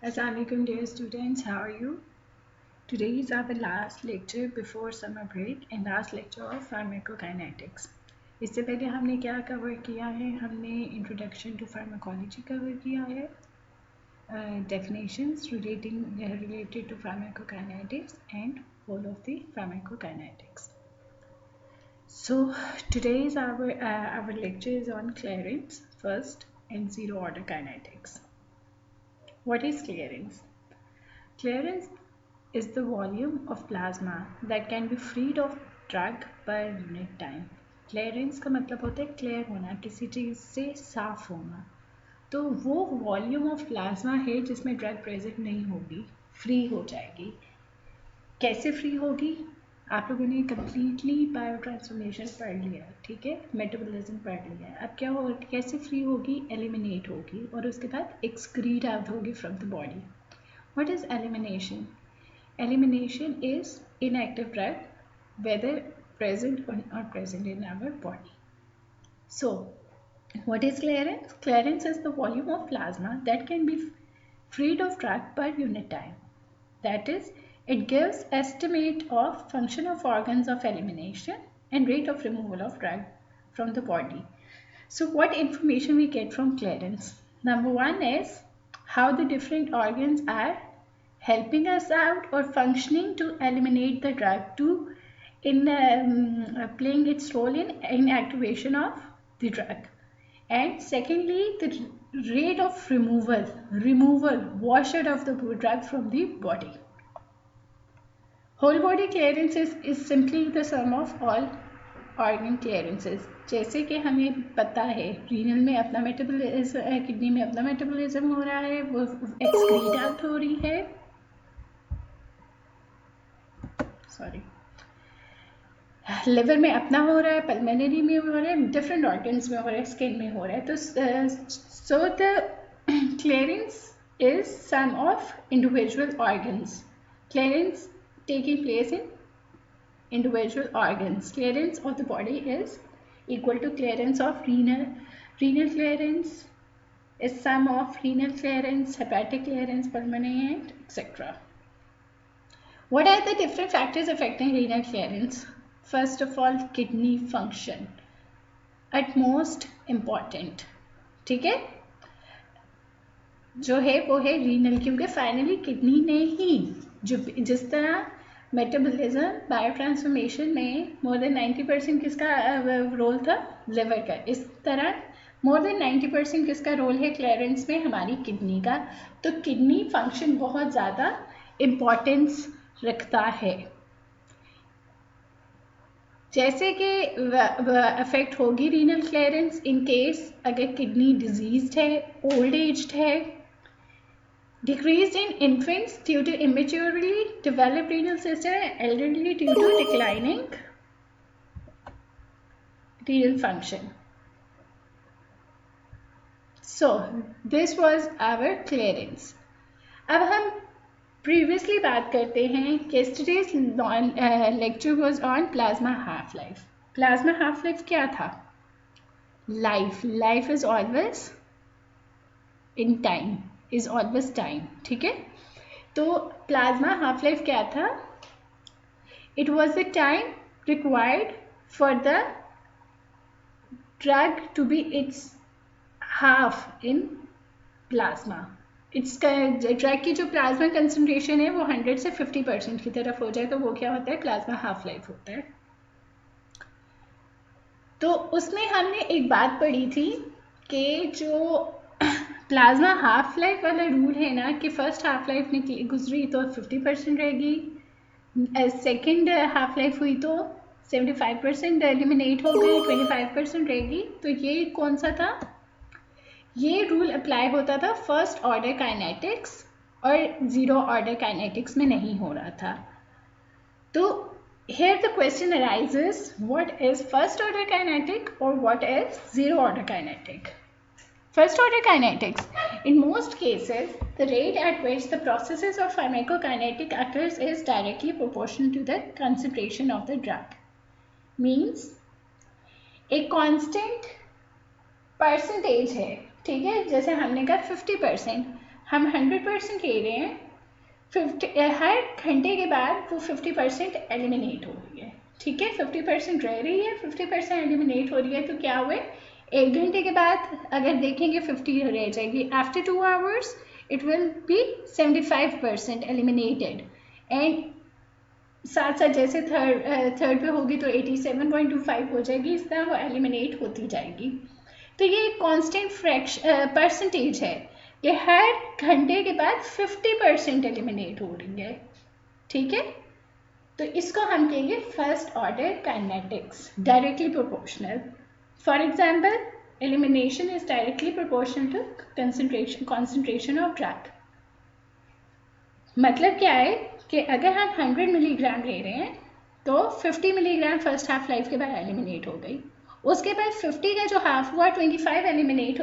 Assalamualaikum dear students, how are you? Today is our last lecture before summer break and last lecture of pharmacokinetics. इससे पहले हमने क्या cover किया है? हमने इंट्रोडक्शन टू फार्माकोलॉजी कवर किया है, definitions related to pharmacokinetics and whole of the pharmacokinetics. So today is our lecture is on clearance first and zero order kinetics. What is clearance? Clearance is the volume of plasma that can be freed of drug per unit time. Clearance का मतलब होता है clear होना, किसी चीज़ से साफ होना. तो वो वॉल्यूम ऑफ प्लाज्मा है जिसमें ड्रग प्रेजेंट नहीं होगी, फ्री हो जाएगी. कैसे फ्री होगी? आप लोगों ने कम्प्लीटली बायो ट्रांसफॉर्मेशन पढ़ लिया, ठीक है, मेटाबॉलिज्म पढ़ लिया. अब क्या होगा, कैसे फ्री होगी? एलिमिनेट होगी और उसके बाद एक्सक्रीट आउट होगी from the body. What is elimination? Elimination is inactive drug, whether present or not present in our body. So, what is clearance? Clearance is the volume of plasma that can be freed of drug per unit time. That is, it gives estimate of function of organs of elimination and rate of removal of drug from the body. So, what information we get from clearance? Number one is how the different organs are helping us out or functioning to eliminate the drug to playing its role in activation of the drug. And secondly, the rate of removal wash out of the drug from the body. Whole body clearance is simply the sum of all organ clearances. जैसे कि हमें पता है renal में अपना metabolism, kidney में अपना metabolism हो रहा है, वो एक्सक्रीट आउट हो रही है, सॉरी, लिवर में अपना हो रहा है, पल्मोनरी में हो रहा है, डिफरेंट ऑर्गन्स में हो रहा है, स्किन में हो रहा है. तो so the clearance is sum of individual organs. Clearance taking place in individual organs. Clearance of the body is equal to clearance of renal. Renal clearance is sum of renal clearance, hepatic clearance, pulmonary, and etc. What are the different factors affecting renal clearance? First of all, kidney function, at most important. ठीक है, जो है वो है renal, क्योंकि finally kidney ने ही जो जिस तरह मेटाबॉलिज्म बायो ट्रांसफॉर्मेशन में मोर देन 90% किसका रोल था? लिवर का. इस तरह मोर देन 90% किसका रोल है क्लियरेंस में? हमारी किडनी का. तो किडनी फंक्शन बहुत ज़्यादा इम्पोर्टेंस रखता है. जैसे कि अफेक्ट होगी रीनल क्लियरेंस इन केस अगर किडनी डिजीज्ड है, ओल्ड एज्ड है, decreased in infants due to immaturely developed renal system, and elderly due to declining renal function. So this was our clearance. अब हम previously बात करते हैं कि yesterday's lecture was on plasma half life. Plasma half life क्या था? Life is always in time, is always time. ठीक है, तो प्लाज्मा हाफ लाइफ क्या था? It was the time required for the drug to be its half in plasma. Its drug की जो plasma concentration है वो 100 से 50% की तरफ हो जाए तो वो क्या होता है? प्लाज्मा हाफ लाइफ होता है. तो उसमें हमने एक बात पढ़ी थी कि जो प्लाज्मा हाफ लाइफ वाला रूल है ना, कि फर्स्ट हाफ लाइफ निकली गुजरी तो 50% रहेगी, सेकेंड हाफ लाइफ हुई तो 75% एलिमिनेट हो गई, 25% रहेगी. तो ये कौन सा था? ये रूल अप्लाई होता था फर्स्ट ऑर्डर काइनेटिक्स और जीरो ऑर्डर काइनेटिक्स में नहीं हो रहा था. तो here the question arises, what is first order kinetic or what is zero order kinetic? First order kinetics. In most cases, the rate at which the processes of pharmacokinetic occurs is directly proportional to the concentration of the drug. Means एक constant percentage है, ठीक है, जैसे हमने कहा 50%. हम 100% ले रहे हैं, 50 हर घंटे के बाद वो 50% एलिमिनेट हो रही है, ठीक है, 50% रह रही है, 50% एलिमिनेट हो रही है, तो क्या हुए, 1 घंटे के बाद अगर देखेंगे 50 रह जाएगी, after 2 hours it will be 75% eliminated, and साथ साथ जैसे थर्ड पे होगी तो 87.25 हो जाएगी, इस तरह वो एलिमिनेट होती जाएगी। तो ये एक कांस्टेंट परसेंटेज है कि हर घंटे के बाद 50% एलिमिनेट हो रही है, ठीक है। तो इसको हम कहेंगे first order kinetics, directly proportional. For example, elimination is directly proportional to concentration of drug. मतलब क्या है कि अगर हम 100 मिलीग्राम ले रहे हैं तो 50 मिलीग्राम फर्स्ट हाफ लाइफ के बाद एलिमिनेट हो गई, उसके बाद 50 का जो हाफ हुआ 25 एलिमिनेट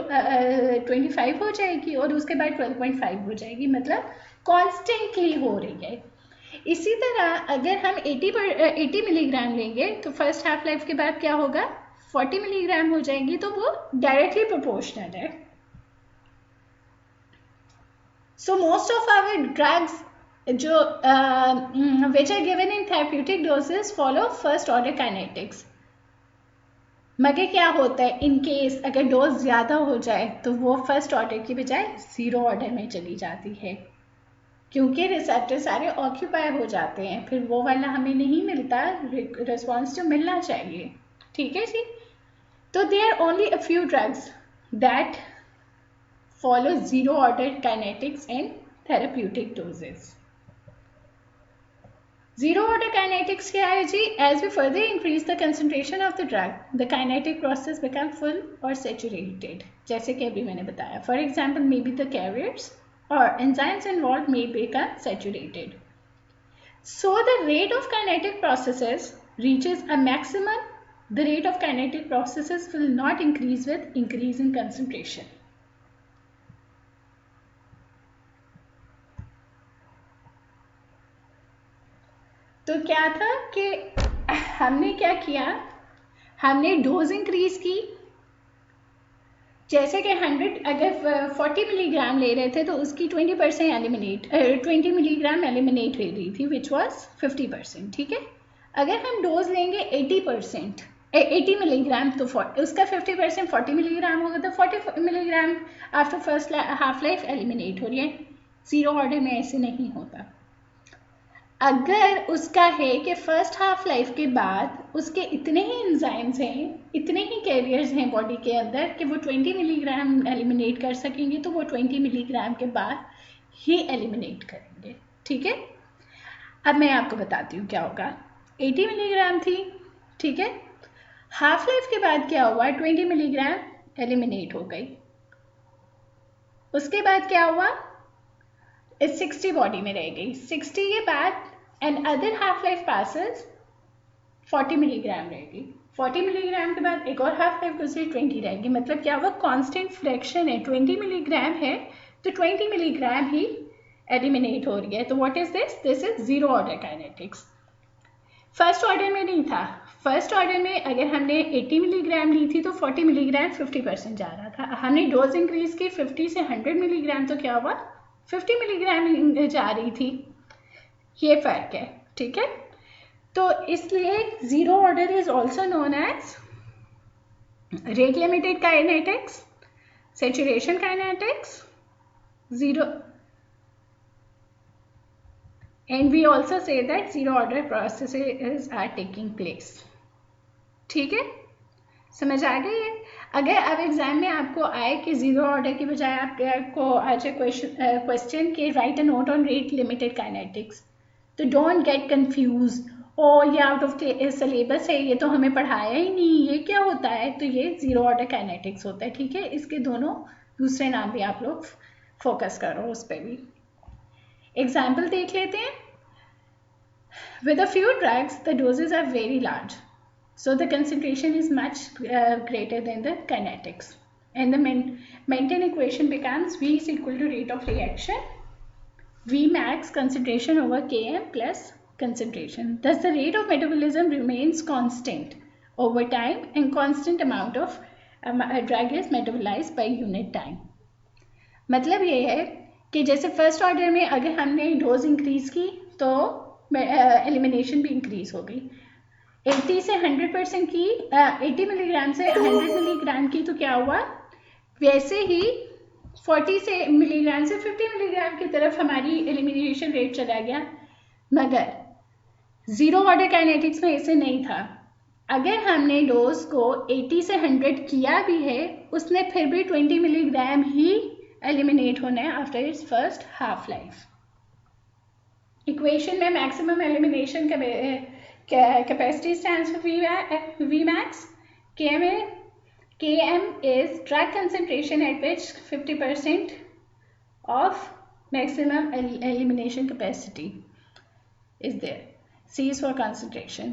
25 हो जाएगी, और उसके बाद 12.5 हो जाएगी, मतलब कॉन्स्टेंटली हो रही है। इसी तरह अगर हम 80 मिलीग्राम लेंगे तो फर्स्ट हाफ लाइफ के बाद क्या होगा, 40 मिलीग्राम हो जाएगी, तो वो डायरेक्टली प्रोपोर्शनल है। So most of our drugs जो which are given in therapeutic doses follow first order kinetics। मगर क्या होता है, इन केस अगर डोज ज़्यादा हो जाए तो वो फर्स्ट ऑर्डर की बजाय 0 ऑर्डर में चली जाती है, क्योंकि रिसेप्टर सारे ऑक्यूपाई हो जाते हैं, फिर वो वाला हमें नहीं मिलता रिस्पॉन्स जो मिलना चाहिए, ठीक है जी। तो there are only a few drugs that follow 0 order kinetics and therapeutic doses। 0 order kinetics क्या है जी, as we further increase the concentration of the drug, the kinetic process become full or saturated, जैसे कि अभी मैंने बताया। For example, maybe the carriers or enzymes involved may become saturated. So the rate of kinetic processes reaches a maximum. The rate of kinetic processes will not increase with increase in concentration। तो क्या था कि हमने क्या किया, हमने dose increase की, जैसे कि 100 अगर 40 मिलीग्राम ले रहे थे तो उसकी 20% एलिमिनेट 20 मिलीग्राम एलिमिनेट ले रही थी, विच वाज 50%, ठीक है। अगर हम डोज लेंगे 80 मिलीग्राम तो उसका 50% 40 मिलीग्राम होगा, तो 40 milligram after first half life eliminate हो रही है। 0 ऑर्डर में ऐसे नहीं होता। अगर उसका है कि फर्स्ट हाफ लाइफ के बाद उसके इतने ही एंजाइम्स हैं, इतने ही कैरियर्स हैं बॉडी के अंदर कि वो 20 मिलीग्राम एलिमिनेट कर सकेंगे, तो वो 20 मिलीग्राम के बाद ही एलिमिनेट करेंगे, ठीक है। अब मैं आपको बताती हूँ क्या होगा। 80 मिलीग्राम थी, ठीक है, हाफ लाइफ के बाद क्या हुआ, 20 मिलीग्राम एलिमिनेट हो गई, उसके बाद क्या हुआ, 60 बॉडी में रह गई, 60 के बाद and other half life passes 40 milligram रहेगी, 40 मिलीग्राम के बाद एक और हाफ लाइफ दूसरी 20 रहेगी। मतलब क्या हुआ, कांस्टेंट फ्रैक्शन है, 20 मिलीग्राम है तो 20 मिलीग्राम ही एलिमिनेट हो रही है। तो what is this, this is 0 order kinetics. First order में नहीं था, फर्स्ट ऑर्डर में अगर हमने 80 मिलीग्राम ली थी तो 40 मिलीग्राम 50% जा रहा था, हमने डोज इंक्रीज की 50 से 100 मिलीग्राम, तो क्या हुआ, 50 मिलीग्राम जा रही थी, ये फर्क है, ठीक है। तो इसलिए 0 order is also known as rate limited kinetics, saturation kinetics, 0, and we also say that 0 order processes are taking place, ठीक है, समझ आ गई है। अगर अब एग्जाम में आपको आए कि 0 ऑर्डर की बजाय आपको आज क्वेश्चन के right a note on rate limited kinetics, तो डोंट गेट कंफ्यूज, और ये आउट ऑफ सिलेबस है, ये तो हमें पढ़ाया ही नहीं, ये क्या होता है, तो ये 0 ऑर्डर काइनेटिक्स होता है, ठीक है। इसके दोनों दूसरे नाम भी आप लोग फोकस करो उस पर भी। एग्जाम्पल देख लेते हैं। With a few drugs, the doses are very large, so the concentration is much greater than the kinetics, and the maintained equation becomes V is equal to rate of reaction, V max concentration over Km plus concentration. Thus, the rate of metabolism remains constant over time, and constant amount of a drug is metabolized by unit time. मतलब ये है कि जैसे first order में अगर हमने dose increase की तो एलिमिनेशन भी इंक्रीज हो गई। 80 से 100% की 80 मिलीग्राम से 100 मिलीग्राम की तो क्या हुआ, वैसे ही 40 से मिलीग्राम से 50 मिलीग्राम की तरफ हमारी एलिमिनेशन रेट चला गया। मगर जीरो ऑर्डर काइनेटिक्स में ऐसे नहीं था। अगर हमने डोज को 80 से 100 किया भी है, उसने फिर भी 20 मिलीग्राम ही एलिमिनेट होना है after its first half life. Equation में maximum elimination capacity stands for V max. Km is drug concentration at which 50% of maximum elimination capacity is there. C is for concentration.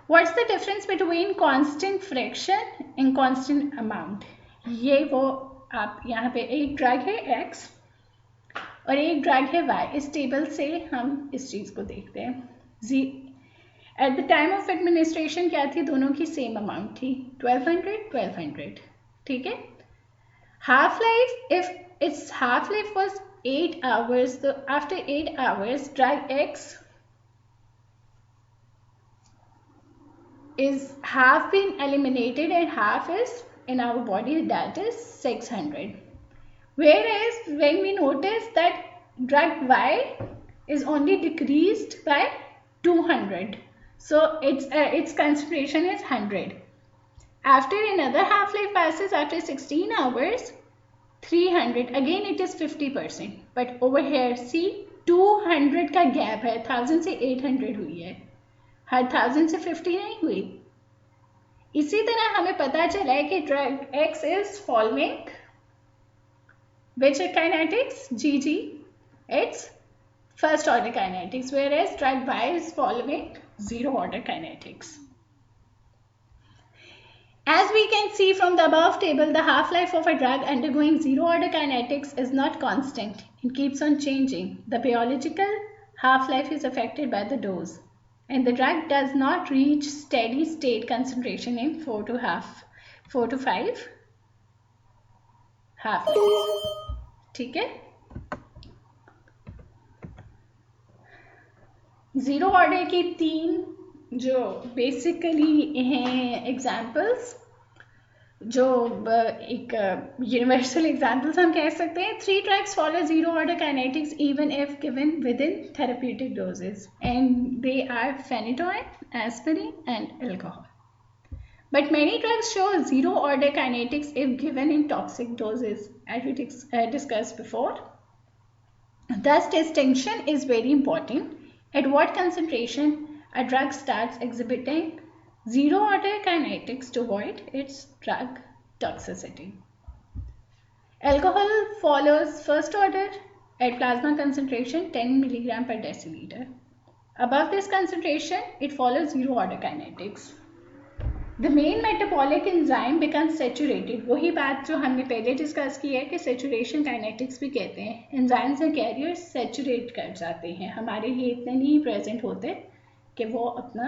What's the difference between constant fraction and constant amount? ये वो आप यहाँ पे एक drug है X और एक drug है Y। इस टेबल से हम इस चीज़ को देखते हैं। At the time of administration क्या थी, दोनों की सेम अमाउंट थी 1200। ठीक है। Half life, if it's half life was 8 hours, तो after 8 hours drug X is half been eliminated and half is in our body, that is 600. Whereas when we notice that drug Y is only decreased by 200, so its concentration is 100. After another half life passes, after 16 hours, 300, again it is 50%. But over here see 200 का gap है, 1000 से 800 हुई है, हर 1000 से 50 नहीं हुई। इसी तरह हमें पता चला है कि drug X is following which kinetics, GG, it's first order kinetics, whereas drug Y is following zero order kinetics. As we can see from the above table, the half-life of a drug undergoing zero order kinetics is not constant. It keeps on changing. The biological half-life is affected by the dose, and the drug does not reach steady state concentration in 4 to 5 half-lives. ठीक है। Zero order की 3 जो basically हैं examples, जो एक universal examples हम कह सकते हैं। 3 drugs follow zero order kinetics even if given within therapeutic doses, and they are phenytoin, aspirin and alcohol. But many drugs show zero order kinetics if given in toxic doses, as we discussed before. Thus, distinction is very important. At what concentration a drug starts exhibiting zero order kinetics to avoid its drug toxicity. Alcohol follows first order at plasma concentration 10 mg per deciliter. Above this concentration, it follows zero order kinetics. The main metabolic enzyme becomes saturated. वही बात जो हमने पहले discuss की है कि saturation kinetics भी कहते हैं। एंजाइम्स और कैरियर्स सैचुरेट कर जाते हैं, हमारे लिए इतने नहीं प्रेजेंट होते कि वो अपना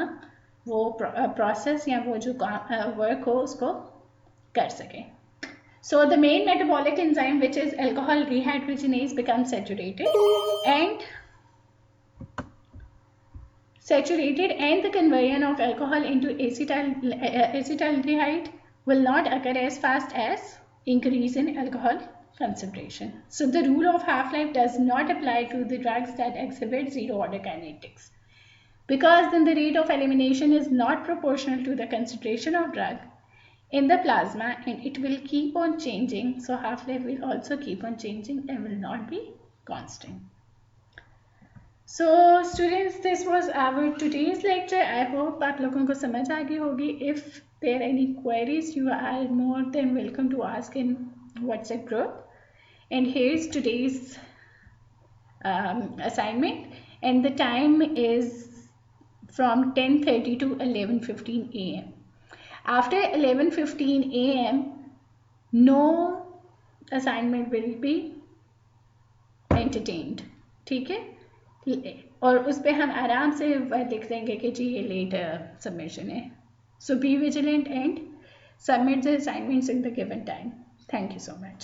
वो प्रोसेस या वो जो वर्क हो उसको कर सके। So the main metabolic enzyme, which is alcohol dehydrogenase, becomes saturated and the conversion of alcohol into acetaldehyde will not occur as fast as increase in alcohol concentration. So the rule of half-life does not apply to the drugs that exhibit zero order kinetics, because then the rate of elimination is not proportional to the concentration of drug in the plasma, and it will keep on changing. So half-life will also keep on changing and will not be constant. So students, this was our today's lecture. I hope आप लोगों को समझ आ गई होगी. If there are any queries, you are more than welcome to ask in WhatsApp group. And here's today's assignment, and the time is from 10:30 to 11:15 a.m. After 11:15 a.m. no assignment will be entertained. ठीक है, और उस पर हम आराम से लिख देंगे कि जी ये लेट सबमिशन है. So be vigilant and submit the assignments in the given time. Thank you so much.